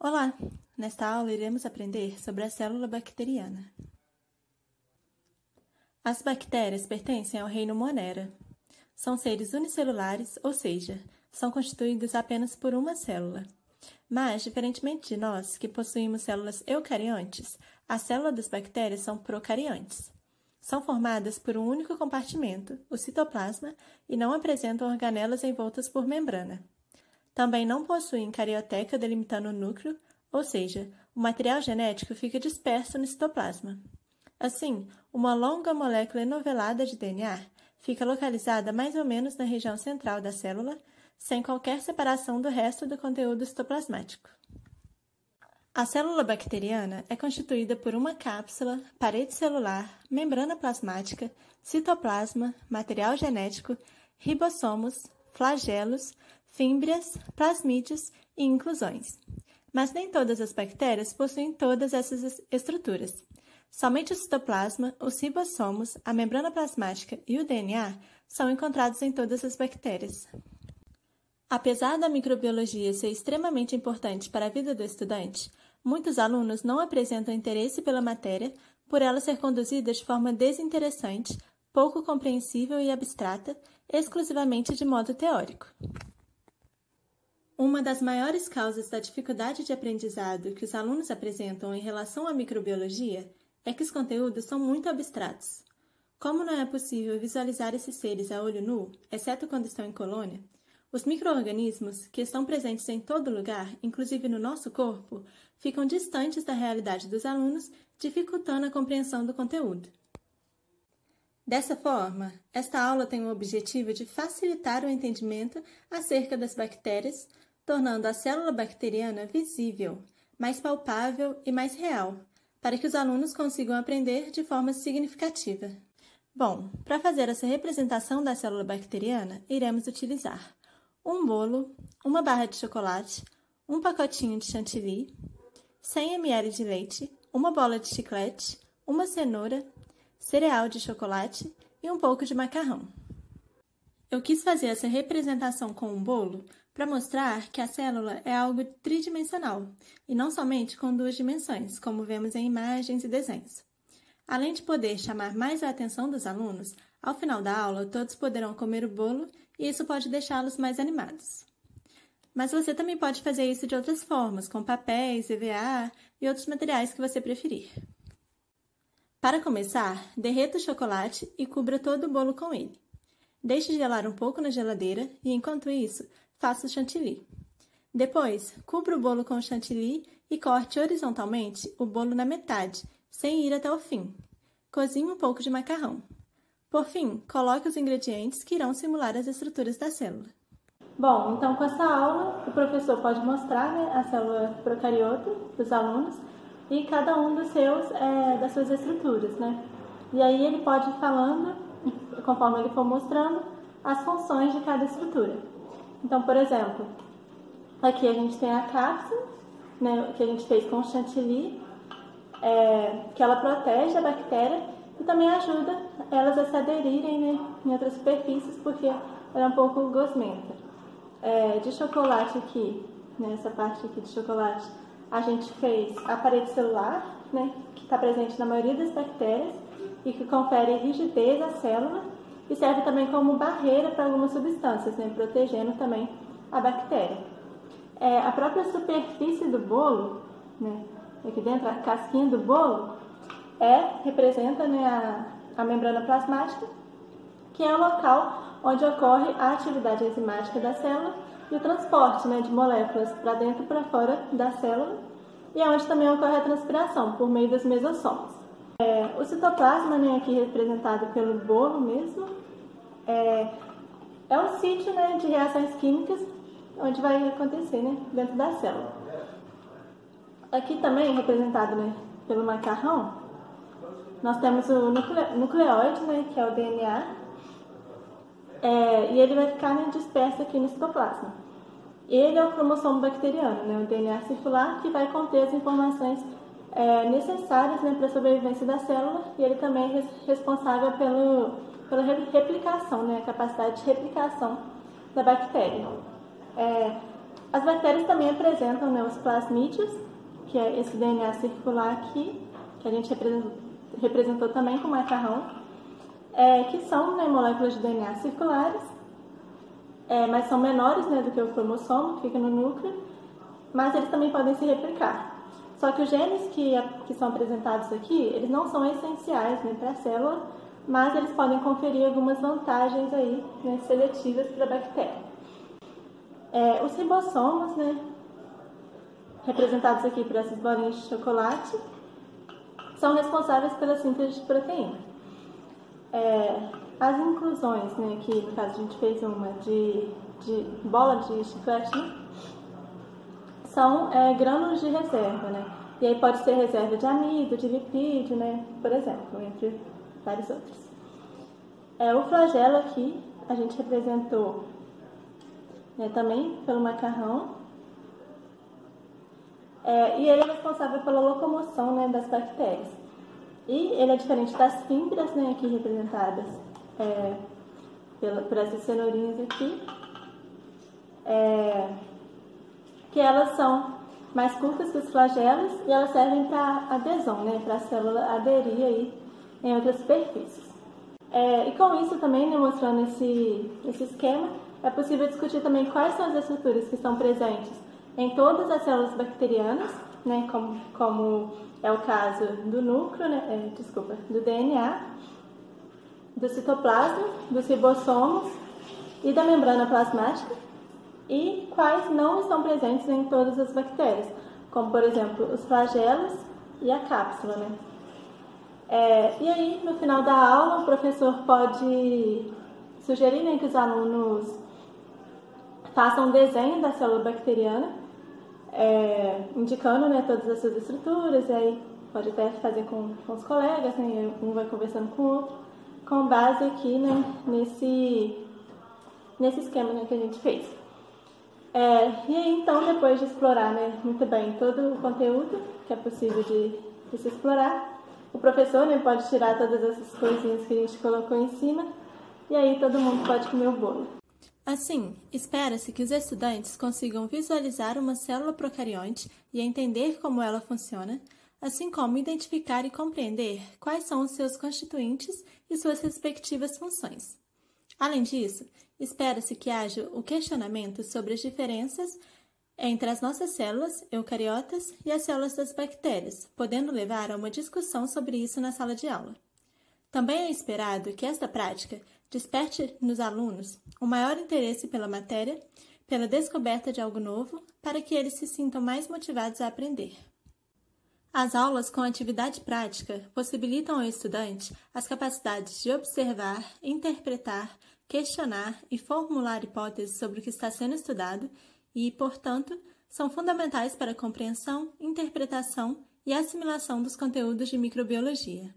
Olá! Nesta aula iremos aprender sobre a célula bacteriana. As bactérias pertencem ao reino Monera. São seres unicelulares, ou seja, são constituídos apenas por uma célula. Mas, diferentemente de nós, que possuímos células eucariontes, as células das bactérias são procariontes. São formadas por um único compartimento, o citoplasma, e não apresentam organelas envoltas por membrana. Também não possuem carioteca delimitando o núcleo, ou seja, o material genético fica disperso no citoplasma. Assim, uma longa molécula enovelada de DNA fica localizada mais ou menos na região central da célula, sem qualquer separação do resto do conteúdo citoplasmático. A célula bacteriana é constituída por uma cápsula, parede celular, membrana plasmática, citoplasma, material genético, ribossomos, flagelos, fímbrias, plasmídios e inclusões. Mas nem todas as bactérias possuem todas essas estruturas. Somente o citoplasma, os ribossomos, a membrana plasmática e o DNA são encontrados em todas as bactérias. Apesar da microbiologia ser extremamente importante para a vida do estudante, muitos alunos não apresentam interesse pela matéria por ela ser conduzida de forma desinteressante, pouco compreensível e abstrata, exclusivamente de modo teórico. Uma das maiores causas da dificuldade de aprendizado que os alunos apresentam em relação à microbiologia é que os conteúdos são muito abstratos. Como não é possível visualizar esses seres a olho nu, exceto quando estão em colônia, os micro-organismos, que estão presentes em todo lugar, inclusive no nosso corpo, ficam distantes da realidade dos alunos, dificultando a compreensão do conteúdo. Dessa forma, esta aula tem o objetivo de facilitar o entendimento acerca das bactérias, tornando a célula bacteriana visível, mais palpável e mais real, para que os alunos consigam aprender de forma significativa. Bom, para fazer essa representação da célula bacteriana, iremos utilizar um bolo, uma barra de chocolate, um pacotinho de chantilly, 100 ml de leite, uma bola de chiclete, uma cenoura, cereal de chocolate e um pouco de macarrão. Eu quis fazer essa representação com um bolo para mostrar que a célula é algo tridimensional e não somente com duas dimensões, como vemos em imagens e desenhos. Além de poder chamar mais a atenção dos alunos, ao final da aula todos poderão comer o bolo e isso pode deixá-los mais animados. Mas você também pode fazer isso de outras formas, com papéis, EVA e outros materiais que você preferir. Para começar, derreta o chocolate e cubra todo o bolo com ele. Deixe gelar um pouco na geladeira e, enquanto isso, faça o chantilly. Depois, cubra o bolo com o chantilly e corte horizontalmente o bolo na metade, sem ir até o fim. Cozinhe um pouco de macarrão. Por fim, coloque os ingredientes que irão simular as estruturas da célula. Bom, então com essa aula, o professor pode mostrar a célula procariota para os alunos e cada um das suas estruturas, né? E aí ele pode ir falando, conforme ele for mostrando, as funções de cada estrutura. Então, por exemplo, aqui a gente tem a cápsula, né, que a gente fez com chantilly, que ela protege a bactéria e também ajuda elas a se aderirem, né, em outras superfícies, porque ela é um pouco gosmenta. De chocolate aqui, nessa parte aqui de chocolate, a gente fez a parede celular, né, que está presente na maioria das bactérias e que confere rigidez à célula e serve também como barreira para algumas substâncias, né, protegendo também a bactéria. A própria superfície do bolo, né, aqui dentro, a casquinha do bolo, representa, né, a membrana plasmática, que é o local onde ocorre a atividade enzimática da célula e o transporte, né, de moléculas para dentro e para fora da célula, e é onde também ocorre a transpiração, por meio dos mesossomos. O citoplasma, né, aqui representado pelo bolo mesmo, é um sítio, né, de reações químicas onde vai acontecer, né, dentro da célula. Aqui também representado, né, pelo macarrão, nós temos o nucleóide, né, que é o DNA, e ele vai ficar, né, disperso aqui no citoplasma. Ele é o cromossomo bacteriano, né, o DNA circular, que vai conter as informações necessárias, né, para a sobrevivência da célula, e ele também é responsável pela replicação, né, a capacidade de replicação da bactéria. As bactérias também apresentam, né, os plasmídeos, que é esse DNA circular aqui, que a gente representou também com macarrão, que são, né, moléculas de DNA circulares, mas são menores, né, do que o cromossomo, que fica no núcleo, mas eles também podem se replicar. Só que os genes que são apresentados aqui, eles não são essenciais, né, para a célula, mas eles podem conferir algumas vantagens aí, né, seletivas para a bactéria. Os ribossomos, né, representados aqui por essas bolinhas de chocolate, são responsáveis pela síntese de proteína. As inclusões, né, aqui no caso a gente fez uma de bola de chiclete, né, são grânulos de reserva, né, e aí pode ser reserva de amido, de lipídio, né, por exemplo, entre vários outros. O flagelo aqui a gente representou, né, também pelo macarrão, e ele é responsável pela locomoção, né, das bactérias. E ele é diferente das fibras, né, aqui representadas por essas cenourinhas aqui, que elas são mais curtas que os flagelos e elas servem para adesão, né, para a célula aderir aí em outras superfícies. E com isso também, né, mostrando esse esquema, é possível discutir também quais são as estruturas que estão presentes em todas as células bacterianas, né, como é o caso do núcleo, né, do DNA, do citoplasma, dos ribossomos e da membrana plasmática, e quais não estão presentes em todas as bactérias, como por exemplo os flagelos e a cápsula, né? E aí, no final da aula, o professor pode sugerir, né, que os alunos façam um desenho da célula bacteriana, indicando, né, todas as suas estruturas, e aí pode até fazer com os colegas, né, um vai conversando com o outro, com base aqui, né, nesse esquema, né, que a gente fez. E aí, então, depois de explorar, né, muito bem todo o conteúdo que é possível de se explorar, o professor, né, pode tirar todas essas coisinhas que a gente colocou em cima, e aí todo mundo pode comer o bolo. Assim, espera-se que os estudantes consigam visualizar uma célula procarionte e entender como ela funciona, assim como identificar e compreender quais são os seus constituintes e suas respectivas funções. Além disso, espera-se que haja o questionamento sobre as diferenças entre as nossas células eucariotas e as células das bactérias, podendo levar a uma discussão sobre isso na sala de aula. Também é esperado que esta prática desperte nos alunos um maior interesse pela matéria, pela descoberta de algo novo, para que eles se sintam mais motivados a aprender. As aulas com atividade prática possibilitam ao estudante as capacidades de observar, interpretar, questionar e formular hipóteses sobre o que está sendo estudado e, portanto, são fundamentais para a compreensão, interpretação e assimilação dos conteúdos de microbiologia.